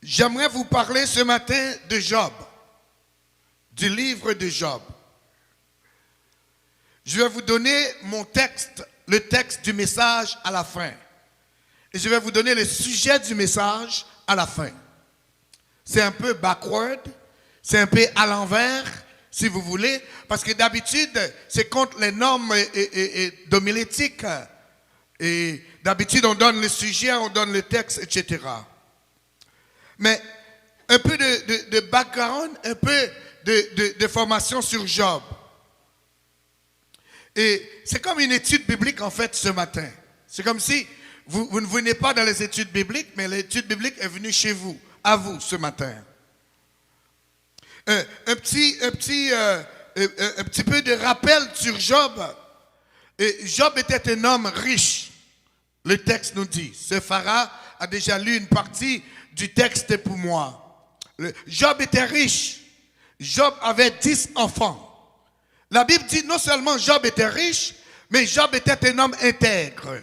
J'aimerais vous parler ce matin de Job, du livre de Job. Je vais vous donner mon texte, le texte du message à la fin. Et je vais vous donner le sujet du message à la fin. C'est un peu backward, c'est un peu à l'envers, si vous voulez, parce que d'habitude, c'est contre les normes d'homilétique. Et d'habitude, on donne le sujet, on donne le texte, etc. Mais un peu de background, un peu de formation sur Job. Et c'est comme une étude biblique en fait ce matin. C'est comme si vous ne venez pas dans les études bibliques, mais l'étude biblique est venue chez vous, à vous ce matin. Un petit peu de rappel sur Job. Et Job était un homme riche. Le texte nous dit. Ce Phara a déjà lu une partie du texte pour moi. Job était riche. Job avait 10 enfants. La Bible dit non seulement Job était riche, mais Job était un homme intègre.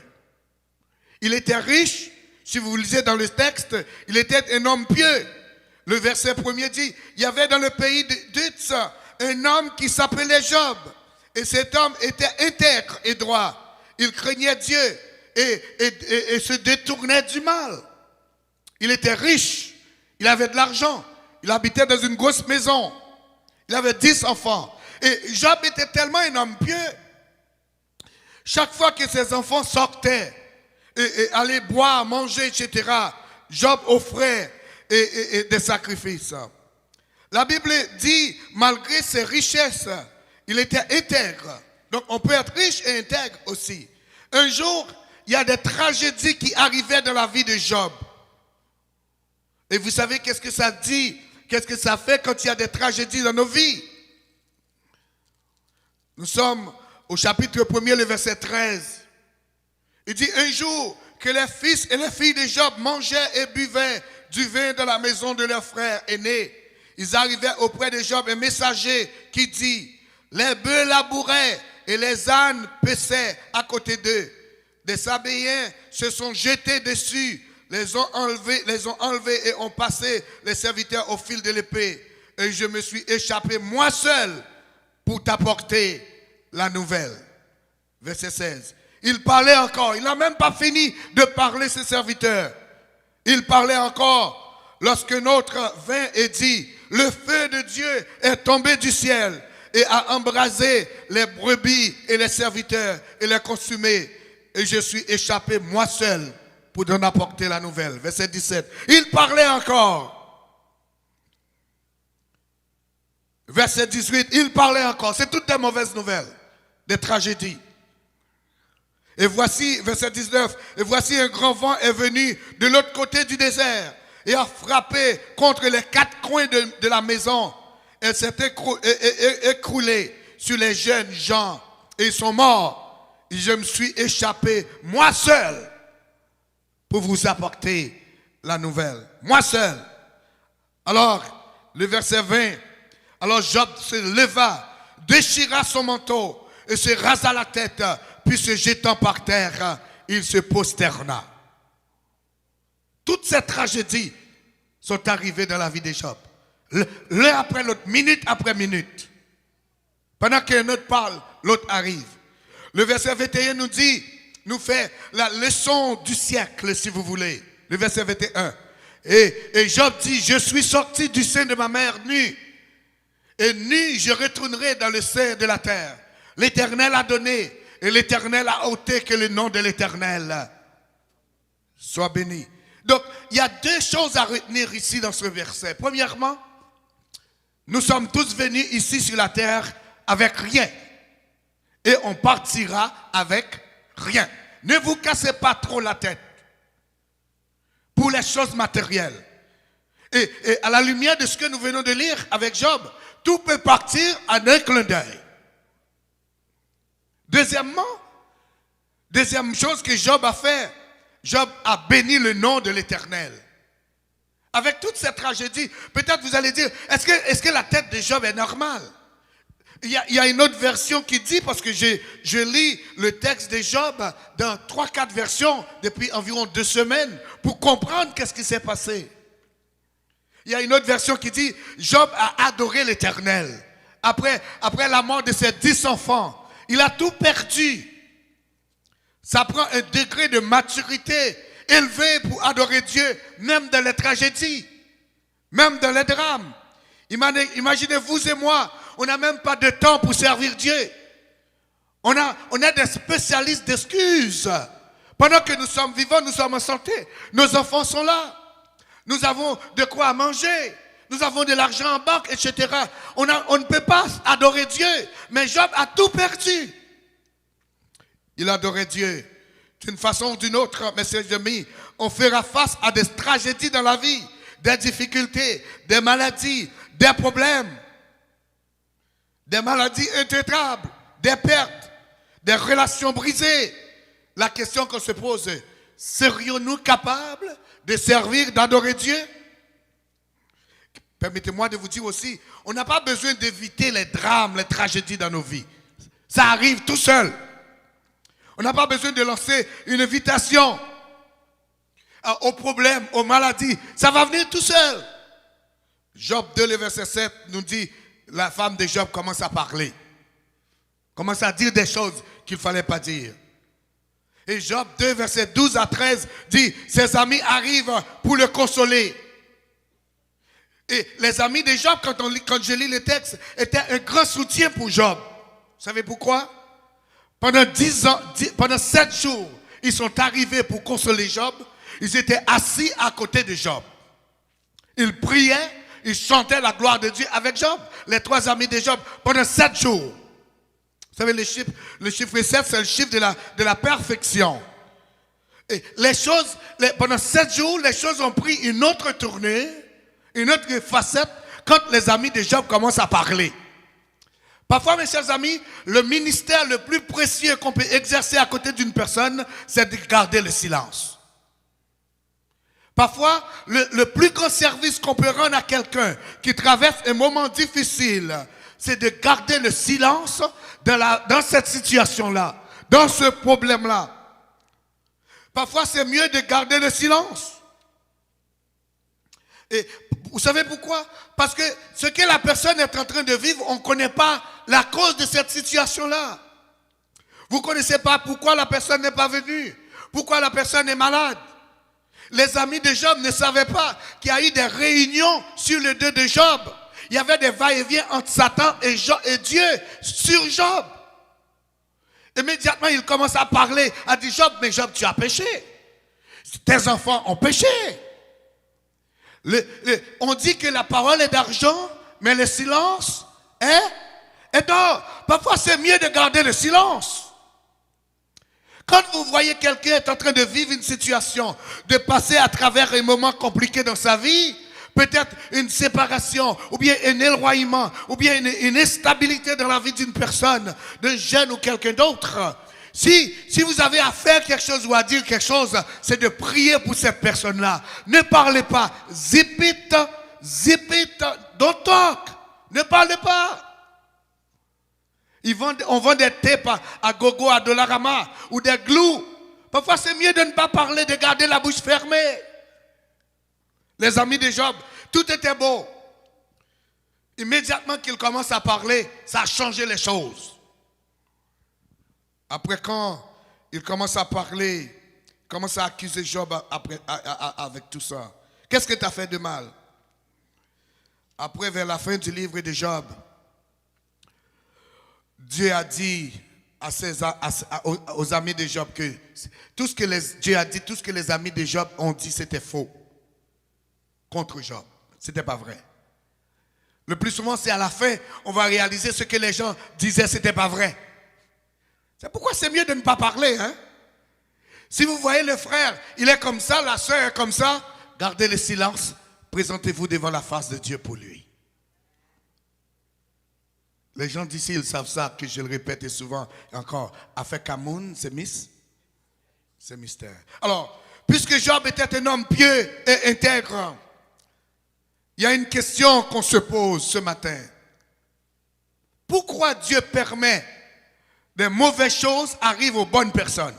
Il était riche, si vous lisez dans le texte, il était un homme pieux. Le verset 1er dit, il y avait dans le pays d'Utz un homme qui s'appelait Job. Et cet homme était intègre et droit. Il craignait Dieu et se détournait du mal. Il était riche, il avait de l'argent, il habitait dans une grosse maison, il avait 10 enfants. Et Job était tellement un homme pieux, chaque fois que ses enfants sortaient et allaient boire, manger, etc., Job offrait des sacrifices. La Bible dit, malgré ses richesses, il était intègre. Donc on peut être riche et intègre aussi. Un jour, il y a des tragédies qui arrivaient dans la vie de Job. Et vous savez qu'est-ce que ça dit? Qu'est-ce que ça fait quand il y a des tragédies dans nos vies? Nous sommes au chapitre 1er, le verset 13. Il dit, un jour que les fils et les filles de Job mangeaient et buvaient du vin dans la maison de leur frère aîné, ils arrivaient auprès de Job un messager qui dit, les bœufs labouraient et les ânes paissaient à côté d'eux. Des Sabéens se sont jetés dessus, les ont enlevés et ont passé les serviteurs au fil de l'épée. Et je me suis échappé moi seul pour t'apporter la nouvelle. Verset 16. Il parlait encore, il n'a même pas fini de parler ses serviteurs. Il parlait encore lorsque notre vint et dit, le feu de Dieu est tombé du ciel et a embrasé les brebis et les serviteurs et les consumé. Et je suis échappé moi seul pour en apporter la nouvelle. Verset 17. Il parlait encore. Verset 18. Il parlait encore. C'est toutes des mauvaises nouvelles, des tragédies. Et voici, verset 19. Et voici un grand vent est venu de l'autre côté du désert et a frappé contre les 4 coins de la maison. Elle s'est écroulée sur les jeunes gens et ils sont morts. Et je me suis échappé, moi seul, pour vous apporter la nouvelle. Moi seul. Alors, le verset 20. Alors Job se leva, déchira son manteau et se rasa la tête, puis se jetant par terre, il se prosterna. Toutes ces tragédies sont arrivées dans la vie de Job. L'un après l'autre, minute après minute. Pendant qu'un autre parle, l'autre arrive. Le verset 21 nous dit, nous fait la leçon du siècle, si vous voulez. Le verset 21. Et Job dit, je suis sorti du sein de ma mère nu. Et nu, je retournerai dans le sein de la terre. L'Éternel a donné, et l'Éternel a ôté, que le nom de l'Éternel soit béni. Donc, il y a 2 choses à retenir ici dans ce verset. Premièrement, nous sommes tous venus ici sur la terre avec rien. Et on partira avec rien. Ne vous cassez pas trop la tête pour les choses matérielles. Et à la lumière de ce que nous venons de lire avec Job, tout peut partir en un clin d'œil. Deuxième chose que Job a fait, Job a béni le nom de l'Éternel. Avec toute cette tragédie, peut-être vous allez dire, est-ce que la tête de Job est normale? Il y a une autre version qui dit, parce que je lis le texte de Job dans 3-4 versions depuis environ 2 semaines pour comprendre qu'est-ce qui s'est passé. Il y a une autre version qui dit, Job a adoré l'Éternel. Après la mort de ses 10 enfants, il a tout perdu. Ça prend un degré de maturité élevé pour adorer Dieu, même dans les tragédies, même dans les drames. Imaginez vous et moi, on n'a même pas de temps pour servir Dieu. On a des spécialistes d'excuses. Pendant que nous sommes vivants, nous sommes en santé. Nos enfants sont là. Nous avons de quoi manger. Nous avons de l'argent en banque, etc. On ne peut pas adorer Dieu. Mais Job a tout perdu. Il adorait Dieu. D'une façon ou d'une autre, mes chers amis, on fera face à des tragédies dans la vie, des difficultés, des maladies, des problèmes, des maladies intraitables, des pertes, des relations brisées. La question qu'on se pose, serions-nous capables de servir, d'adorer Dieu? Permettez-moi de vous dire aussi, on n'a pas besoin d'éviter les drames, les tragédies dans nos vies. Ça arrive tout seul. On n'a pas besoin de lancer une invitation aux problèmes, aux maladies. Ça va venir tout seul. Job 2, le verset 7 nous dit, la femme de Job commence à parler. Commence à dire des choses qu'il ne fallait pas dire. Et Job 2, verset 12 à 13 dit, ses amis arrivent pour le consoler. Et les amis de Job, quand je lis le texte, étaient un grand soutien pour Job. Vous savez pourquoi? Pendant 7 jours, ils sont arrivés pour consoler Job. Ils étaient assis à côté de Job. Ils priaient, ils chantaient la gloire de Dieu avec Job. Les 3 amis de Job, pendant 7 jours. Vous savez, le chiffre 7, c'est le chiffre de la perfection. Et pendant 7 jours, les choses ont pris une autre tournée, une autre facette, quand les amis de Job commencent à parler. Parfois, mes chers amis, le ministère le plus précieux qu'on peut exercer à côté d'une personne, c'est de garder le silence. Parfois, le plus grand service qu'on peut rendre à quelqu'un qui traverse un moment difficile, c'est de garder le silence dans cette situation-là, dans ce problème-là. Parfois, c'est mieux de garder le silence. Et vous savez pourquoi? Parce que ce que la personne est en train de vivre, on ne connaît pas la cause de cette situation-là. Vous ne connaissez pas pourquoi la personne n'est pas venue, pourquoi la personne est malade. Les amis de Job ne savaient pas qu'il y a eu des réunions sur le dos de Job. Il y avait des va-et-vient entre Satan et Dieu sur Job. Immédiatement, il commence à parler, à dire Job, mais Job, tu as péché. Tes enfants ont péché. On dit que la parole est d'argent, mais le silence est d'or. Parfois, c'est mieux de garder le silence. Quand vous voyez quelqu'un est en train de vivre une situation, de passer à travers un moment compliqué dans sa vie, peut-être une séparation, ou bien un éloignement, ou bien une instabilité dans la vie d'une personne, d'un jeune ou quelqu'un d'autre. Si vous avez à faire quelque chose ou à dire quelque chose, c'est de prier pour cette personne-là. Ne parlez pas. Zip it, don't talk. Ne parlez pas. On vend des tapes à gogo, à Dollarama, ou des glous. Parfois, c'est mieux de ne pas parler, de garder la bouche fermée. Les amis de Job, tout était beau. Immédiatement qu'il commence à parler, ça a changé les choses. Après, quand il commence à parler, il commence à accuser Job avec tout ça. Qu'est-ce que tu as fait de mal? Après, vers la fin du livre de Job, Dieu a dit aux amis de Job que Dieu a dit tout ce que les amis de Job ont dit, c'était faux. Contre Job. C'était pas vrai. Le plus souvent, c'est à la fin, on va réaliser ce que les gens disaient, c'était pas vrai. C'est pourquoi c'est mieux de ne pas parler. Hein? Si vous voyez le frère, il est comme ça, la soeur est comme ça, gardez le silence, présentez-vous devant la face de Dieu pour lui. Les gens d'ici, ils savent ça, que je le répète souvent encore. Affaire Kamoun, c'est c'est mystère. Alors, puisque Job était un homme pieux et intègre, il y a une question qu'on se pose ce matin. Pourquoi Dieu permet des mauvaises choses arrivent aux bonnes personnes?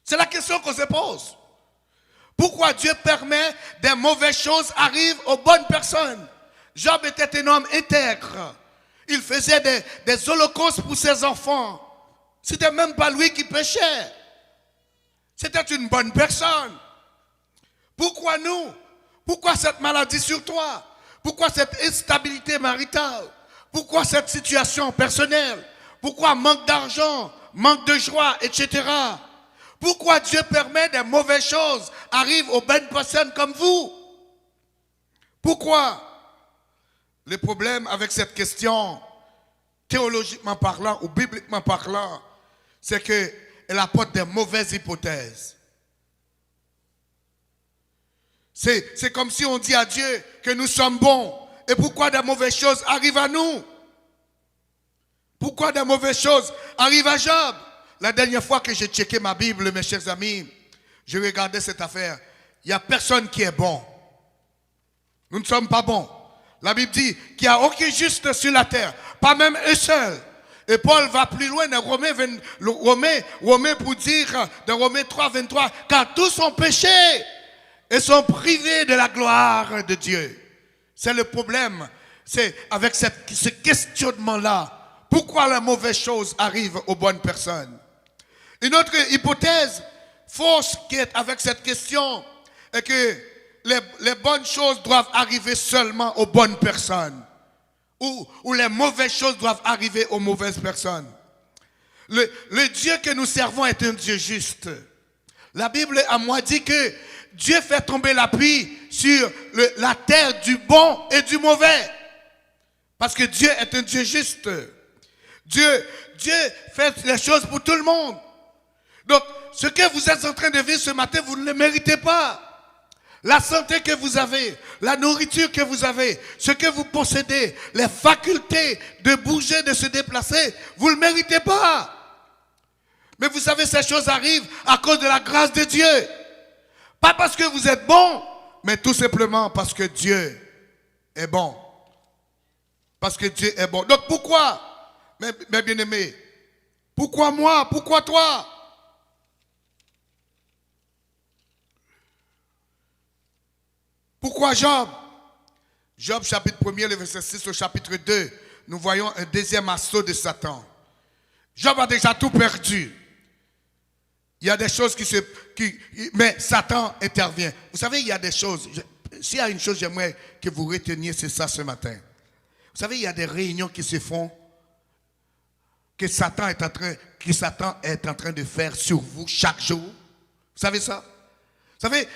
C'est la question qu'on se pose. Pourquoi Dieu permet des mauvaises choses arrivent aux bonnes personnes? Job était un homme intègre. Il faisait des holocaustes pour ses enfants. C'était même pas lui qui péchait. C'était une bonne personne. Pourquoi nous? Pourquoi cette maladie sur toi? Pourquoi cette instabilité maritale? Pourquoi cette situation personnelle? Pourquoi manque d'argent, manque de joie, etc.? Pourquoi Dieu permet des mauvaises choses arrivent aux bonnes personnes comme vous? Pourquoi? Le problème avec cette question, théologiquement parlant ou bibliquement parlant, c'est qu'elle apporte des mauvaises hypothèses. C'est comme si on dit à Dieu que nous sommes bons. Et pourquoi des mauvaises choses arrivent à nous? Pourquoi des mauvaises choses arrivent à Job? La dernière fois que j'ai checké ma Bible, mes chers amis, je regardais cette affaire. Il n'y a personne qui est bon. Nous ne sommes pas bons. La Bible dit qu'il n'y a aucun juste sur la terre, pas même un seul. Et Paul va plus loin dans Romains pour dire, dans Romains 3, 23, car tous ont péché et sont privés de la gloire de Dieu. C'est le problème. C'est avec ce questionnement-là. Pourquoi la mauvaise chose arrive aux bonnes personnes? Une autre hypothèse fausse qui est avec cette question est que les bonnes choses doivent arriver seulement aux bonnes personnes. Ou les mauvaises choses doivent arriver aux mauvaises personnes. Le Dieu que nous servons est un Dieu juste. La Bible à moi dit que Dieu fait tomber la pluie sur la terre du bon et du mauvais. Parce que Dieu est un Dieu juste. Dieu fait les choses pour tout le monde. Donc, ce que vous êtes en train de vivre ce matin, vous ne le méritez pas. La santé que vous avez, la nourriture que vous avez, ce que vous possédez, les facultés de bouger, de se déplacer, vous ne le méritez pas. Mais vous savez, ces choses arrivent à cause de la grâce de Dieu. Pas parce que vous êtes bon, mais tout simplement parce que Dieu est bon. Parce que Dieu est bon. Donc pourquoi, mes bien-aimés, pourquoi moi, pourquoi toi? Pourquoi Job? Job chapitre 1er, le verset 6 au chapitre 2, nous voyons un deuxième assaut de Satan. Job a déjà tout perdu. Il y a des choses mais Satan intervient. Vous savez, il y a des choses. S'il y a une chose, j'aimerais que vous reteniez, c'est ça ce matin. Vous savez, il y a des réunions qui se font que Satan est en train de faire sur vous chaque jour. Vous savez ça? Vous savez,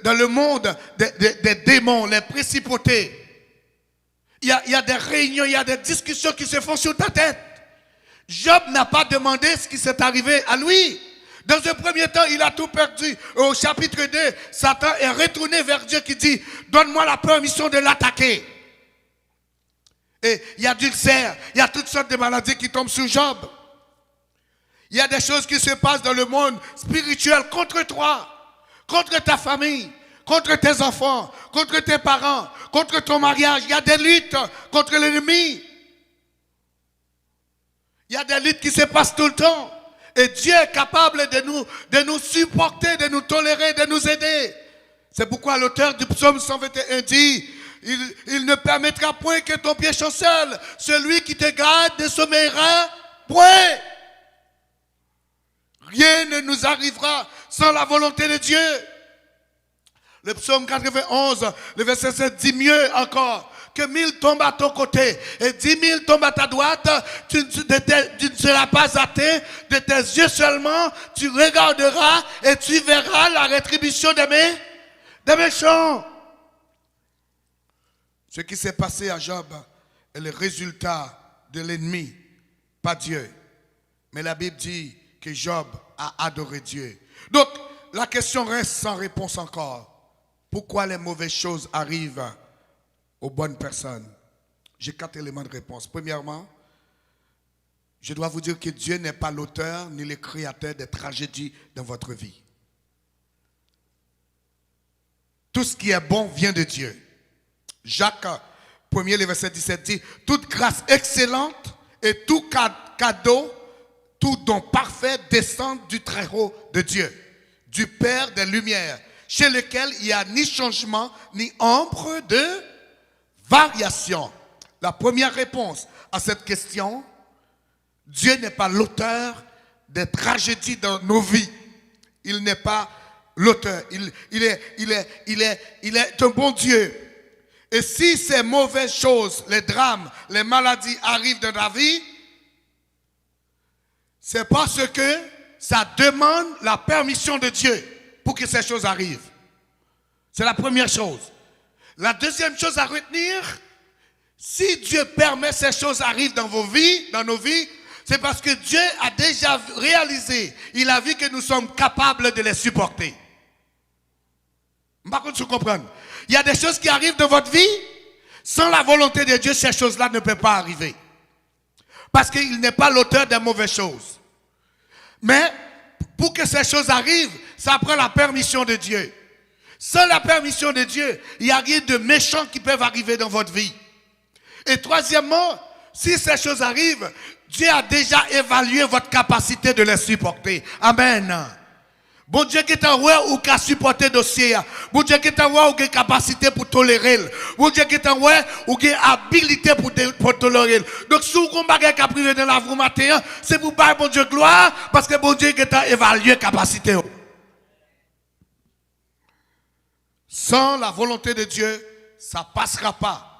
dans le monde des démons, les principautés, il y a des réunions, il y a des discussions qui se font sur ta tête. Job n'a pas demandé ce qui s'est arrivé à lui. Dans un premier temps, il a tout perdu. Au chapitre 2, Satan est retourné vers Dieu qui dit, donne-moi la permission de l'attaquer. Et il y a d'ulcères, il y a toutes sortes de maladies qui tombent sur Job. Il y a des choses qui se passent dans le monde spirituel contre toi, contre ta famille, contre tes enfants, contre tes parents, contre ton mariage. Il y a des luttes contre l'ennemi. Il y a des luttes qui se passent tout le temps. Et Dieu est capable de nous supporter, de nous tolérer, de nous aider. C'est pourquoi l'auteur du psaume 121 dit, il ne permettra point que ton pied chancelle. Celui qui te garde ne sommeillera point. Rien ne nous arrivera sans la volonté de Dieu. Le psaume 91, le verset 7 dit mieux encore. Que 1000 tombent à ton côté et 10 000 tombent à ta droite, tu ne seras pas atteint. De tes yeux seulement, tu regarderas et tu verras la rétribution des méchants. Ce qui s'est passé à Job est le résultat de l'ennemi, pas Dieu. Mais la Bible dit que Job a adoré Dieu. Donc, la question reste sans réponse encore. Pourquoi les mauvaises choses arrivent aux bonnes personnes? J'ai 4 éléments de réponse. Premièrement, je dois vous dire que Dieu n'est pas l'auteur ni le créateur des tragédies dans votre vie. Tout ce qui est bon vient de Dieu. Jacques 1er, le verset 17 dit, toute grâce excellente et tout cadeau, tout don parfait descend du Très-Haut de Dieu, du Père des Lumières, chez lequel il n'y a ni changement, ni ombre de variation. La première réponse à cette question, Dieu n'est pas l'auteur des tragédies dans nos vies. Il n'est pas l'auteur. Il est un bon Dieu. Et si ces mauvaises choses, les drames, les maladies arrivent dans ta vie, c'est parce que ça demande la permission de Dieu pour que ces choses arrivent. C'est la première chose. La deuxième chose à retenir, si Dieu permet ces choses arrivent dans vos vies, dans nos vies, c'est parce que Dieu a déjà réalisé, il a vu que nous sommes capables de les supporter. Par contre, vous comprenez. Il y a des choses qui arrivent dans votre vie, sans la volonté de Dieu, ces choses-là ne peuvent pas arriver. Parce qu'il n'est pas l'auteur des mauvaises choses. Mais, pour que ces choses arrivent, ça prend la permission de Dieu. Sans la permission de Dieu, il n'y a rien de méchant qui peut arriver dans votre vie. Et troisièmement, si ces choses arrivent, Dieu a déjà évalué votre capacité de les supporter. Amen. Bon Dieu qui t'a ou qui a supporté dossier. Bon Dieu qui t'a ou qui a capacité pour tolérer. Bon Dieu qui t'a ou qui a habilité pour tolérer. Donc si vous avez un privé dans la vie matin, c'est pour pas bon Dieu gloire parce que bon Dieu qui t'a évalué capacité. Sans la volonté de Dieu, ça passera pas.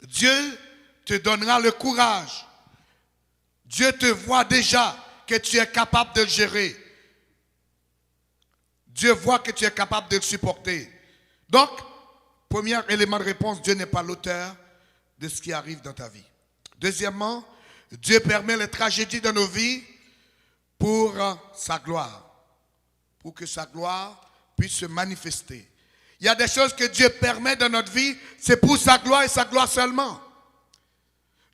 Dieu te donnera le courage. Dieu te voit déjà que tu es capable de le gérer. Dieu voit que tu es capable de le supporter. Donc, premier élément de réponse, Dieu n'est pas l'auteur de ce qui arrive dans ta vie. Deuxièmement, Dieu permet les tragédies dans nos vies pour sa gloire. Pour que sa gloire puisse se manifester. Il y a des choses que Dieu permet dans notre vie, c'est pour sa gloire et sa gloire seulement.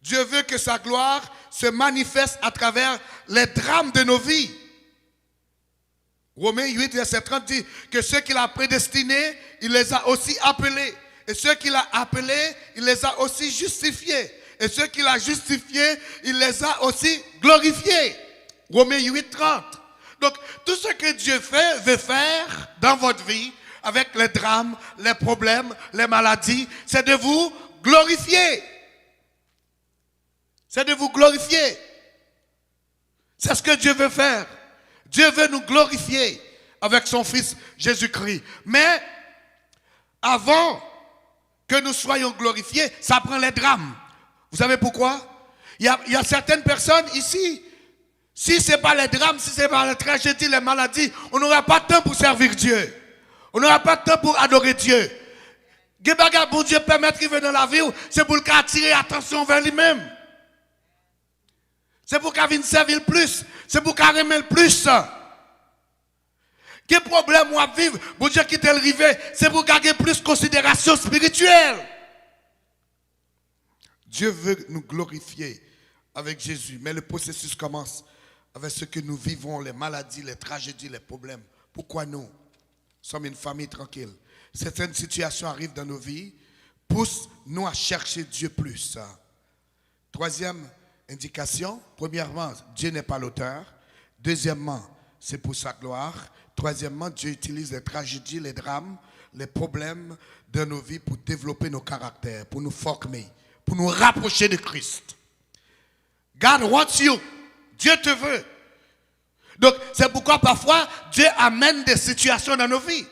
Dieu veut que sa gloire se manifeste à travers les drames de nos vies. Romains 8, verset 30 dit que ceux qu'il a prédestinés, il les a aussi appelés. Et ceux qu'il a appelés, il les a aussi justifiés. Et ceux qu'il a justifiés, il les a aussi glorifiés. Romains 8, 30. Donc, tout ce que Dieu veut faire dans votre vie, avec les drames, les problèmes, les maladies, c'est de vous glorifier. C'est de vous glorifier. C'est ce que Dieu veut faire. Dieu veut nous glorifier avec son Fils Jésus-Christ. Mais avant que nous soyons glorifiés, ça prend les drames. Vous savez pourquoi? Il y a certaines personnes ici, si ce n'est pas les drames, si ce n'est pas les tragédies, les maladies, on n'aura pas de temps pour servir Dieu. On n'aura pas de temps pour adorer Dieu. Bon Dieu permet qu'il vienne dans la vie, c'est pour attirer l'attention vers lui-même. C'est pour qu'il vienne servir plus. C'est pour qu'il aime le plus. Quel problème on vivre? Bon Dieu qui t'est arrivé, c'est pour qu'il ait plus de considération spirituelle. Dieu veut nous glorifier avec Jésus. Mais le processus commence avec ce que nous vivons, les maladies, les tragédies, les problèmes. Pourquoi nous sommes une famille tranquille? Certaines situations arrivent dans nos vies, poussent nous à chercher Dieu plus. Troisième indication, premièrement, Dieu n'est pas l'auteur. Deuxièmement, c'est pour sa gloire. Troisièmement, Dieu utilise les tragédies, les drames, les problèmes de nos vies pour développer nos caractères, pour nous former, pour nous rapprocher de Christ. God wants you. Dieu te veut. Donc, c'est pourquoi parfois, Dieu amène des situations dans nos vies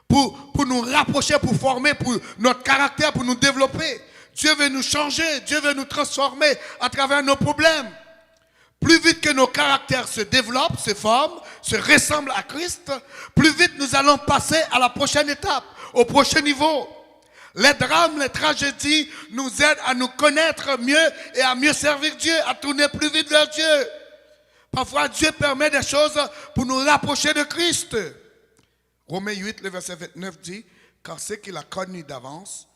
pour nous rapprocher, pour former, pour notre caractère, pour nous développer. Dieu veut nous changer, Dieu veut nous transformer à travers nos problèmes. Plus vite que nos caractères se développent, se forment, se ressemblent à Christ, plus vite nous allons passer à la prochaine étape, au prochain niveau. Les drames, les tragédies nous aident à nous connaître mieux et à mieux servir Dieu, à tourner plus vite vers Dieu. Parfois, Dieu permet des choses pour nous rapprocher de Christ. Romains 8, le verset 29 dit, « Car ceux qu'il a connus d'avance,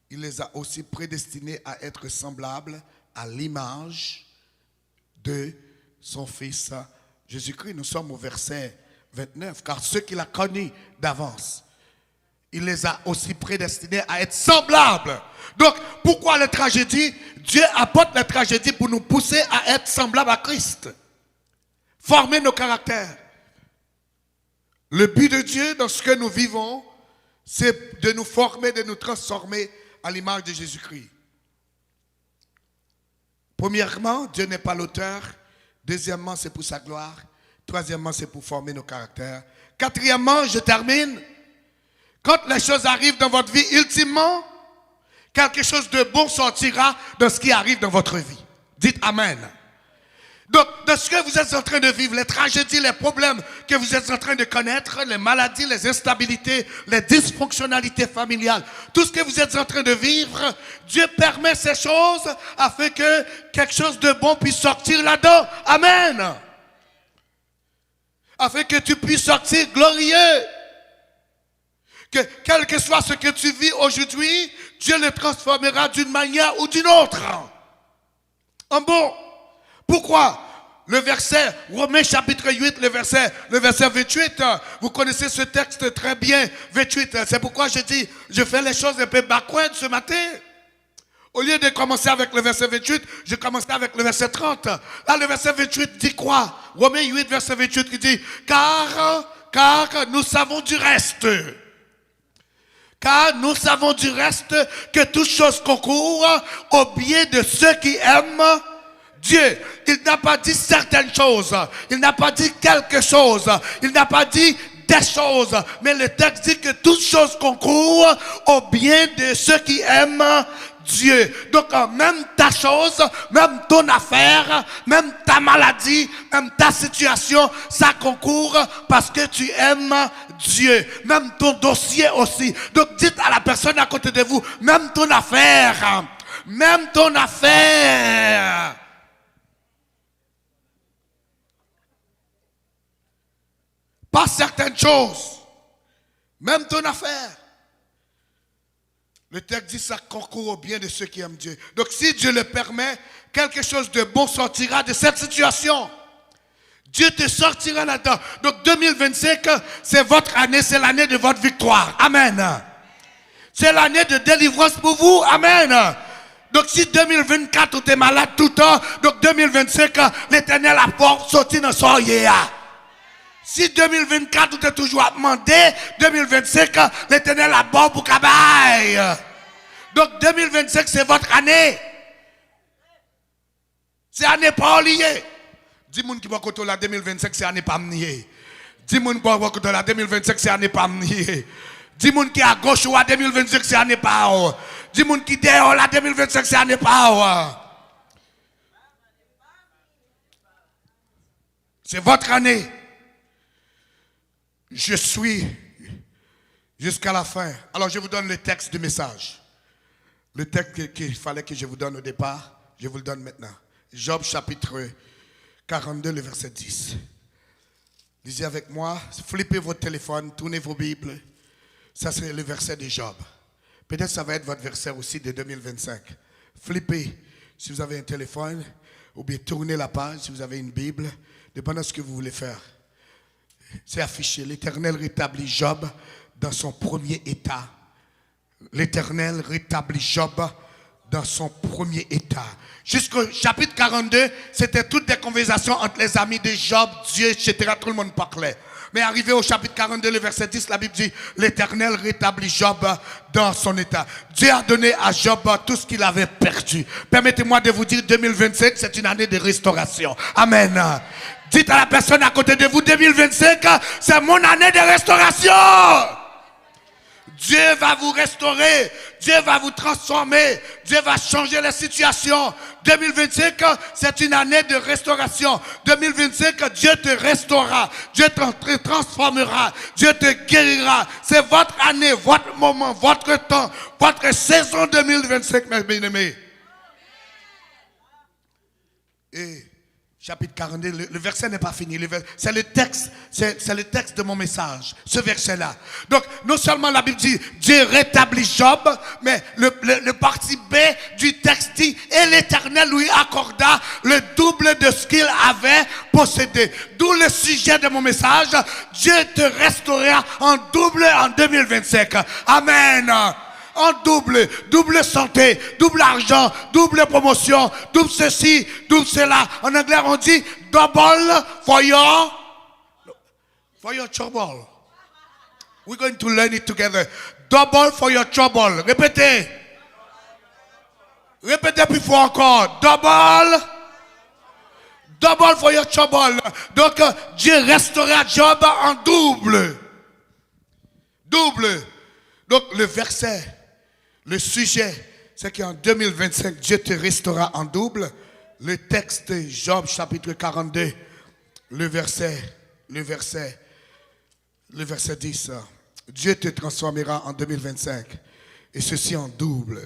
il les a aussi prédestinés à être semblables à l'image de son Fils Jésus-Christ. » Nous sommes au verset 29. « Car ceux qu'il a connus d'avance, il les a aussi prédestinés à être semblables. » Donc, pourquoi les tragédies? Dieu apporte les tragédies pour nous pousser à être semblables à Christ. Former nos caractères. Le but de Dieu dans ce que nous vivons, c'est de nous former, de nous transformer à l'image de Jésus-Christ. Premièrement, Dieu n'est pas l'auteur. Deuxièmement, c'est pour sa gloire. Troisièmement, c'est pour former nos caractères. Quatrièmement, je termine. Quand les choses arrivent dans votre vie, ultimement, quelque chose de bon sortira de ce qui arrive dans votre vie. Dites Amen. Donc, de ce que vous êtes en train de vivre, les tragédies, les problèmes que vous êtes en train de connaître, les maladies, les instabilités, les dysfonctionnalités familiales, tout ce que vous êtes en train de vivre, Dieu permet ces choses afin que quelque chose de bon puisse sortir là-dedans. Amen. Afin que tu puisses sortir glorieux. Que quel que soit ce que tu vis aujourd'hui, Dieu le transformera d'une manière ou d'une autre. En bon. Pourquoi? Le verset, Romains chapitre 8, le verset 28, vous connaissez ce texte très bien, 28. C'est pourquoi je dis, je fais les choses un peu backward ce matin. Au lieu de commencer avec le verset 28, je commençais avec le verset 30. Là, le verset 28 dit quoi? Romains 8, verset 28, qui dit, car nous savons du reste. Car nous savons du reste que toute chose concourt au bien de ceux qui aiment Dieu. Il n'a pas dit certaines choses. Il n'a pas dit quelque chose. Il n'a pas dit des choses. Mais le texte dit que toute chose concourt au bien de ceux qui aiment Dieu. Donc même ta chose, même ton affaire, même ta maladie, même ta situation, ça concourt parce que tu aimes Dieu. Même ton dossier aussi. Donc dites à la personne à côté de vous, même ton affaire, pas certaines choses, même ton affaire. Le texte dit ça concourt au bien de ceux qui aiment Dieu. Donc si Dieu le permet, quelque chose de bon sortira de cette situation. Dieu te sortira là-dedans. Donc 2025, c'est votre année, c'est l'année de votre victoire. Amen. C'est l'année de délivrance pour vous. Amen. Donc si 2024, tu es malade tout le temps, donc 2025, l'Éternel apporte sortir dans son yéa. Si 2024, tu es toujours à demander, 2025, l'Éternel apporte pour cabaye. Donc 2025, c'est votre année. C'est année pas liée. Dis-moi qui va côté la 2025, c'est année pas niée. Dis-moi qui va côté la 2025, c'est année pas niée. Dis-moi qui à gauche ou à 2025, c'est année pas. Dis-moi qui dehors la 2025, c'est année pas. C'est votre année. Je suis jusqu'à la fin. Alors je vous donne le texte du message. Le texte qu'il fallait que je vous donne au départ, je vous le donne maintenant. Job chapitre 42, le verset 10. Lisez avec moi, flippez votre téléphone, tournez vos Bibles. Ça c'est le verset de Job. Peut-être ça va être votre verset aussi de 2025. Flippez si vous avez un téléphone, ou bien tournez la page si vous avez une Bible, dépendant de ce que vous voulez faire. C'est affiché. L'Éternel rétablit Job dans son premier état. L'Éternel rétablit Job dans son premier état. Jusqu'au chapitre 42, c'était toutes des conversations entre les amis de Job, Dieu, etc. Tout le monde parlait. Mais arrivé au chapitre 42, le verset 10, la Bible dit, l'Éternel rétablit Job dans son état. Dieu a donné à Job tout ce qu'il avait perdu. Permettez-moi de vous dire, 2025, c'est une année de restauration. Amen. Dites à la personne à côté de vous, 2025, c'est mon année de restauration. Dieu va vous restaurer. Dieu va vous transformer. Dieu va changer la situation. 2025, c'est une année de restauration. 2025, Dieu te restaurera. Dieu te transformera. Dieu te guérira. C'est votre année, votre moment, votre temps, votre saison 2025, mes bien-aimés. Et chapitre 42, le verset n'est pas fini. C'est le texte, c'est le texte de mon message, ce verset-là. Donc, non seulement la Bible dit, Dieu rétablit Job, mais le parti B du texte dit, et l'Éternel lui accorda le double de ce qu'il avait possédé. D'où le sujet de mon message, Dieu te restaurera en double en 2025. Amen. En double santé, double argent, double promotion, double ceci, double cela. En anglais, on dit double for your trouble. We're going to learn it together. Double for your trouble. Répétez. Répétez plus fort encore. Double. Double for your trouble. Donc, Dieu restaurera Job en double. Double. Donc, le verset, le sujet, c'est qu'en 2025, Dieu te restaurera en double. Le texte, Job chapitre 42, le verset 10. Dieu te transformera en 2025. Et ceci en double.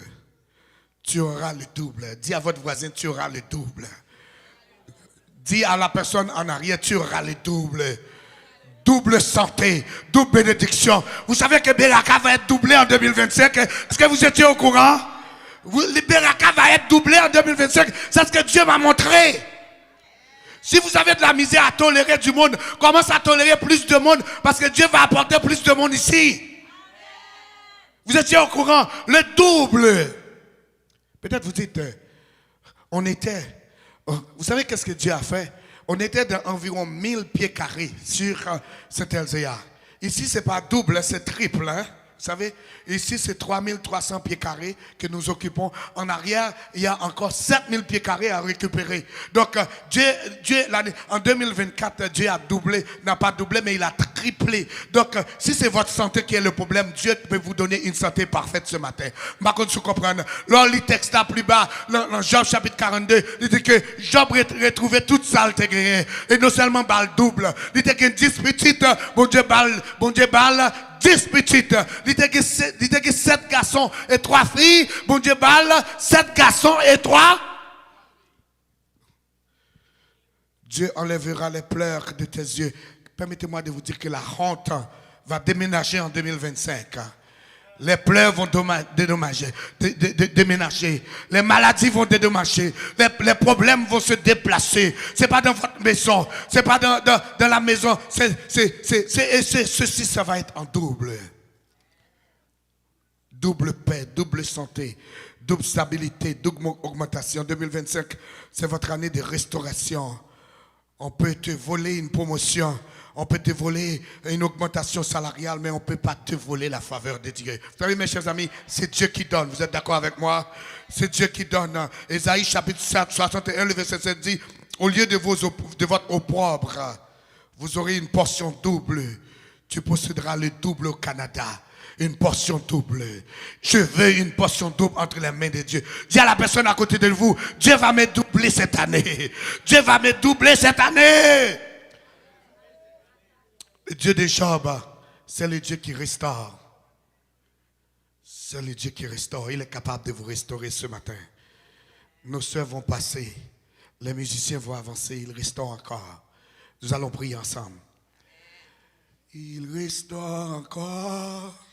Tu auras le double. Dis à votre voisin, tu auras le double. Dis à la personne en arrière, tu auras le double. Double santé, double bénédiction. Vous savez que Beraka va être doublé en 2025. Est-ce que vous étiez au courant? Beraka va être doublé en 2025. C'est ce que Dieu m'a montré. Si vous avez de la misère à tolérer du monde, commence à tolérer plus de monde parce que Dieu va apporter plus de monde ici. Vous étiez au courant? Le double. Peut-être vous dites, vous savez qu'est-ce que Dieu a fait? On était d'environ 1000 pieds carrés sur Saint-Elzéa. Ici, ce n'est pas double, c'est triple. Hein? Vous savez, ici, c'est 3300 pieds carrés que nous occupons. En arrière, il y a encore 7000 pieds carrés à récupérer. Donc, Dieu en 2024, Dieu a doublé, n'a pas doublé, mais il a triplé. Donc, si c'est votre santé qui est le problème, Dieu peut vous donner une santé parfaite ce matin. Par contre, vous comprenez. Lors du texte là plus bas, dans Job chapitre 42, il dit que Job retrouvait toute saleté et non seulement balle double. Il dit que 10 petites, bon Dieu balle 10 petites. Il dit que 7 garçons et 3 filles. Bon Dieu balle 7 garçons et 3. Dieu enlèvera les pleurs de tes yeux. Permettez-moi de vous dire que la honte va déménager en 2025. Les pleurs vont déménager. Les maladies vont dédommager. Les problèmes vont se déplacer. C'est pas dans votre maison. C'est pas dans la maison. Ceci, ça va être en double. Double paix, double santé, double stabilité, double augmentation. 2025, c'est votre année de restauration. On peut te voler une promotion. On peut te voler une augmentation salariale, mais on ne peut pas te voler la faveur de Dieu. Vous savez, mes chers amis, c'est Dieu qui donne. Vous êtes d'accord avec moi? C'est Dieu qui donne. Ésaïe chapitre 61, le verset 7 dit, au lieu de votre opprobre, vous aurez une portion double. Tu posséderas le double au Canada. Une portion double. Je veux une portion double entre les mains de Dieu. Dis à la personne à côté de vous, Dieu va me doubler cette année. Dieu va me doubler cette année. Le Dieu de Job, c'est le Dieu qui restaure. C'est le Dieu qui restaure. Il est capable de vous restaurer ce matin. Nos soeurs vont passer. Les musiciens vont avancer. Ils restaurent encore. Nous allons prier ensemble. Il restaure encore.